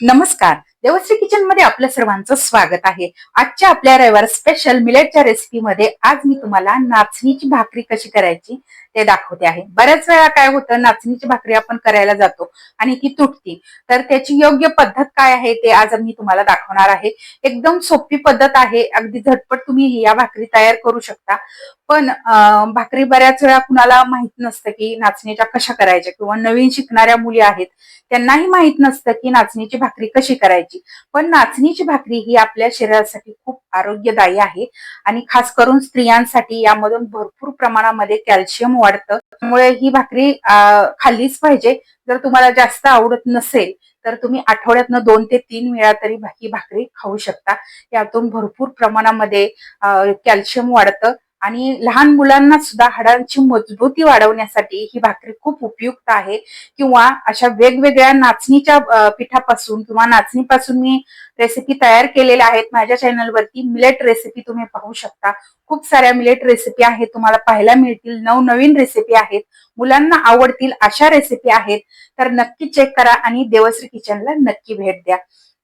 नमस्कार. देवश्री किचन मध्ये आपल्या सर्वांचं स्वागत आहे. आजच्या आपल्या रविवार स्पेशल मिलेटच्या रेसिपीमध्ये आज मी तुम्हाला नाचणीची भाकरी कशी करायची ते दाखवते आहे. बऱ्याच वेळा काय होतं, नाचणीची भाकरी आपण करायला जातो आणि ती तुटती. तर त्याची योग्य पद्धत काय आहे ते आज मी तुम्हाला दाखवणार आहे. एकदम सोपी पद्धत आहे. अगदी झटपट तुम्ही या भाकरी तयार करू शकता. पण भाकरी बऱ्याच वेळा कुणाला माहित नसतं की नाचणीच्या कशा करायच्या, किंवा नवीन शिकणाऱ्या मुली आहेत त्यांनाही माहित नसतं की नाचणीची भाकरी कशी करायची. पण नाचणीची भाकरी ही आपल्या शरीरासाठी खूप आरोग्यदायी आहे आणि खास करून स्त्रियांसाठी यामधून भरपूर प्रमाणामध्ये कॅल्शियम वाढतं. त्यामुळे ही भाकरी खाल्लीच पाहिजे. जर तुम्हाला जास्त आवडत नसेल तर तुम्ही आठवड्यातनं 2 ते 3 वेळा तरी ही भाकरी खाऊ शकता. यातून भरपूर प्रमाणामध्ये कॅल्शियम वाढतं आणि लहान मुलांना सुद्धा हाडांची मजबूती वाढवण्यासाठी ही भाकरी खूप उपयुक्त आहे. किंवा अशा वेगवेगळ्या नाचणीच्या पिठापासून किंवा नाचणीपासून मी रेसिपी तयार केलेल्या आहेत. माझ्या चॅनलवरती मिलेट रेसिपी तुम्ही पाहू शकता. खूप साऱ्या मिलेट रेसिपी आहेत, तुम्हाला पाहायला मिळतील. नवनवीन रेसिपी आहेत, मुलांना आवडतील अशा रेसिपी आहेत. तर नक्की चेक करा आणि देवश्री किचनला नक्की भेट द्या.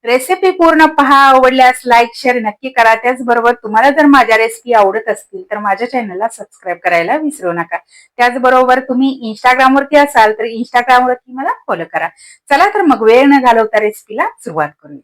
रेसिपी पूर्ण पहा. आवडल्यास लाईक शेअर नक्की करा. त्याचबरोबर तुम्हाला जर माझ्या रेसिपी आवडत असतील तर माझ्या चॅनलला सबस्क्राईब करायला विसरू नका. त्याचबरोबर तुम्ही इंस्टाग्रामवरती असाल तर इंस्टाग्रामवरती मला फॉलो करा. चला तर मग वेळ न घालवता रेसिपीला सुरुवात करूया.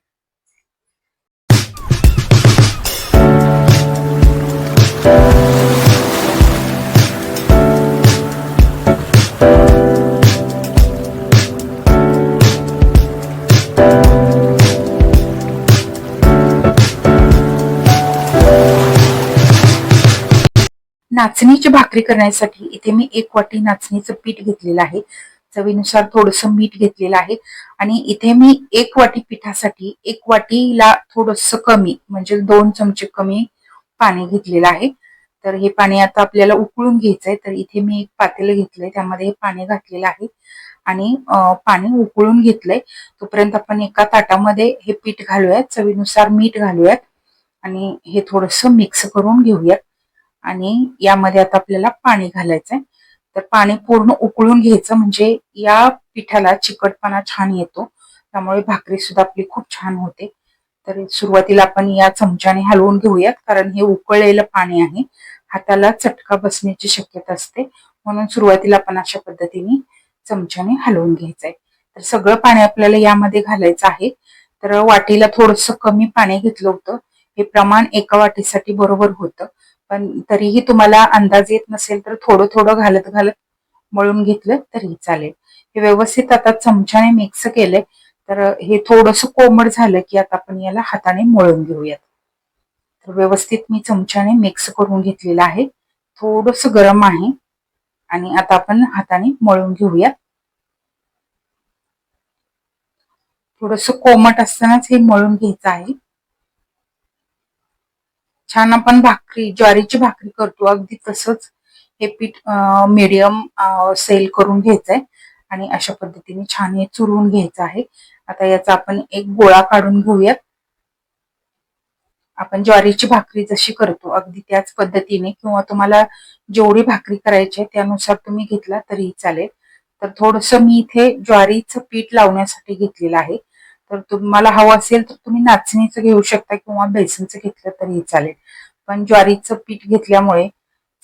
नाचणीची भाकरी करण्यासाठी इथे मी 1 वाटी नाचणीचं पीठ घेतलेलं आहे. चवीनुसार थोडंसं मीठ घेतलेलं आहे आणि इथे मी 1 वाटी पिठासाठी 1 वाटीला थोडंसं कमी म्हणजे 2 चमचे कमी पाणी घेतलेलं आहे. तर हे पाणी आता आपल्याला उकळून घ्यायचंय. तर इथे मी एक पातेलं घेतलंय, त्यामध्ये हे पाणी घातलेलं आहे आणि पाणी उकळून घेतलंय. तोपर्यंत आपण एका ताटामध्ये हे पीठ घालूयात, चवीनुसार मीठ घालूयात आणि हे थोडंसं मिक्स करून घेऊयात. आणि यामध्ये आता आपल्याला पाणी घालायचंय. तर पाणी पूर्ण उकळून घ्यायचं, म्हणजे या पिठाला चिकटपणा छान येतो. त्यामुळे भाकरी सुद्धा आपली खूप छान होते. तर सुरुवातीला आपण या चमच्याने हलवून घेऊयात, कारण हे उकळलेलं पाणी आहे. हाताला चटका बसण्याची शक्यता असते, म्हणून सुरुवातीला आपण अशा पद्धतीने चमच्याने हलवून घ्यायचंय. तर सगळं पाणी आपल्याला यामध्ये घालायचं आहे. तर वाटीला थोडंसं कमी पाणी घेतलं होतं. हे प्रमाण एका वाटीसाठी बरोबर होतं. पण तरीही तुम्हाला अंदाज येत नसेल तर थोडं थोडं घालत घालत मळून घेतलं तरी चालेल. हे व्यवस्थित आता चमच्याने मिक्स केलंय. तर हे थोडंसं कोमट झालं की आता आपण याला हाताने मळून घेऊयात. तर व्यवस्थित मी चमच्याने मिक्स करून घेतलेलं आहे. थोडंसं गरम आहे आणि आता आपण हाताने मळून घेऊयात. थोडंसं कोमट असतानाच हे मळून घ्यायचं आहे. छान आपण भाकरी, ज्वारीची भाकरी करतो अगदी तसंच हे पीठ मीडियम सेल करून घ्यायचंय आणि अशा पद्धतीने छान हे चुरून घ्यायचं आहे. आता याचा आपण एक गोळा काढून घेऊयात. आपण ज्वारीची भाकरी जशी करतो अगदी त्याच पद्धतीने, किंवा तुम्हाला जेवढी भाकरी करायची त्यानुसार तुम्ही घेतला तरी चालेल. तर थोडंसं मी इथे ज्वारीचं पीठ लावण्यासाठी घेतलेलं आहे. तर तुम्हाला हवं असेल तर तुम्ही नाचणीचं घेऊ शकता किंवा बेसनचं घेतलं तरी चालेल. पण ज्वारीचं पीठ घेतल्यामुळे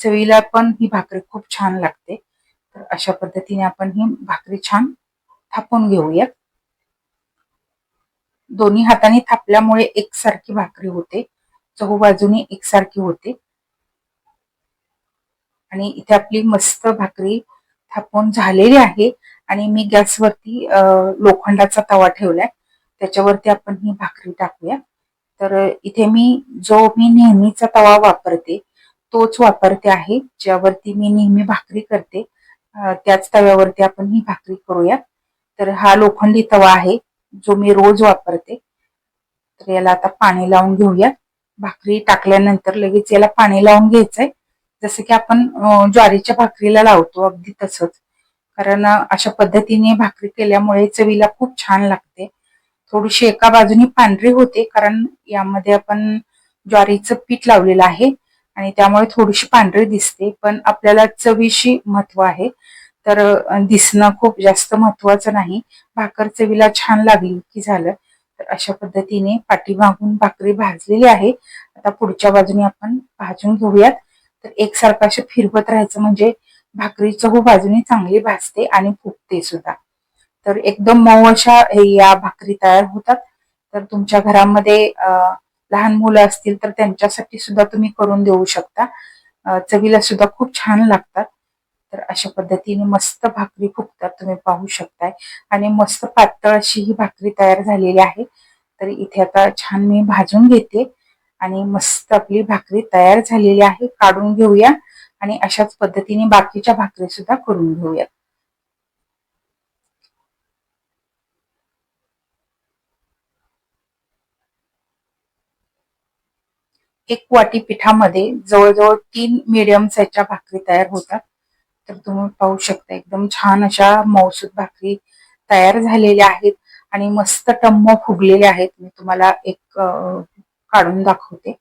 चवीला पण ही भाकरी खूप छान लागते. तर अशा पद्धतीने आपण ही भाकरी छान थापून घेऊयात. दोन्ही हाताने थापल्यामुळे एकसारखी भाकरी होते, चहूबाजूने एकसारखी होते. आणि इथे आपली मस्त भाकरी थापून झालेली आहे आणि मी गॅसवरती लोखंडाचा तवा ठेवलाय, त्याच्यावरती आपण ही भाकरी टाकूया. तर इथे मी नेहमीचा तवा वापरते तोच वापरते आहे, ज्यावरती मी नेहमी भाकरी करते. त्याच तव्यावरती आपण ही भाकरी करूया. तर हा लोखंडी तवा आहे जो मी रोज वापरते. तर याला आता पाणी लावून घेऊया. भाकरी टाकल्यानंतर लगेच याला पाणी लावून घ्यायचंय, जसं की आपण ज्वारीच्या भाकरीला लावतो अगदी तसंच. कारण अशा पद्धतीने भाकरी केल्यामुळे चवीला खूप छान लागते. थोडीशी एका बाजूनी पांढरी होते, कारण यामध्ये आपण ज्वारीचं पीठ लावलेलं आहे आणि त्यामुळे थोडीशी पांढरी दिसते. पण आपल्याला चवीशी महत्व आहे, तर दिसणं खूप जास्त महत्वाचं नाही. भाकर चवीला छान लागली की झालं. तर अशा पद्धतीने पाठीमागून भाकरी भाजलेली आहे. आता पुढच्या बाजूने आपण भाजून घेऊयात. तर एकसारखं असं फिरवत राहायचं म्हणजे भाकरी चहू बाजूने चांगली भाजते आणि फुगते सुद्धा. तर एकदम मऊ अशा या भाकरी तयार होतात. तर तुमच्या घरामध्ये लहान मुलं असतील तर त्यांच्यासाठी सुद्धा तुम्ही करून देऊ शकता. चवीला सुद्धा खूप छान लागतात. तर अशा पद्धतीने मस्त भाकरी फुगतात तुम्ही पाहू शकताय आणि मस्त पातळ अशी ही भाकरी तयार झालेली आहे. तर इथे आता छान मी भाजून घेते आणि मस्त आपली भाकरी तयार झालेली आहे. काढून घेऊया आणि अशाच पद्धतीने बाकीच्या भाकरी सुद्धा करून घेऊयात. एक वाटी पिठामध्ये जवळजवळ 3 मीडियम साईजच्या भाकरी तयार होतात. तर तुम्ही पाहू शकता एकदम छान अशा मऊसूत भाकरी तयार झालेल्या आहेत आणि मस्त टम्म फुगलेले आहेत. मी तुम्हाला एक काढून दाखवते.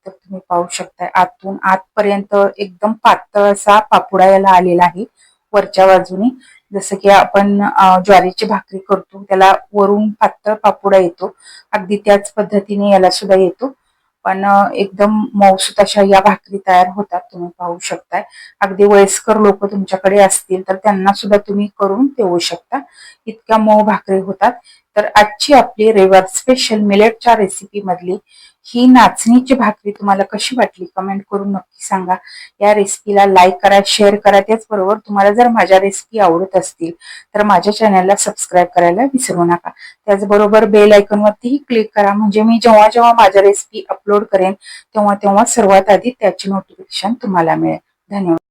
तर तुम्ही पाहू शकता आतून आतपर्यंत एकदम पातळ असा पापुडा याला आलेला आहे. वरच्या बाजूने जसं की आपण ज्वारीची भाकरी करतो त्याला वरून पातळ पापुडा येतो, अगदी त्याच पद्धतीने याला सुद्धा येतो. पण एकदम मऊसूत अशा या भाकरी तयार होतात. तुम्ही पाहू शकताय. अगदी वयस्कर लोक तुमच्याकडे असतील तर त्यांना सुद्धा तुम्ही करून देऊ शकता. इतक्या मऊ भाकरी होतात. तर आजची आपली रविवार स्पेशल मिलेटच्या रेसिपी मधली ही नाचणीची भाकरी तुम्हाला कशी वाटली कमेंट करून नक्की सांगा. या रेसिपीला लाईक करा, शेअर करा. त्याचबरोबर तुम्हाला जर माझ्या रेसिपी आवडत असतील तर माझ्या चॅनलला सबस्क्राईब करायला विसरू नका. त्याचबरोबर बेल आयकॉन वरतीही क्लिक करा म्हणजे मी जेव्हा जेव्हा माझ्या रेसिपी अपलोड करेन तेव्हा तेव्हा सर्वात आधी त्याची नोटिफिकेशन तुम्हाला मिळेल. धन्यवाद.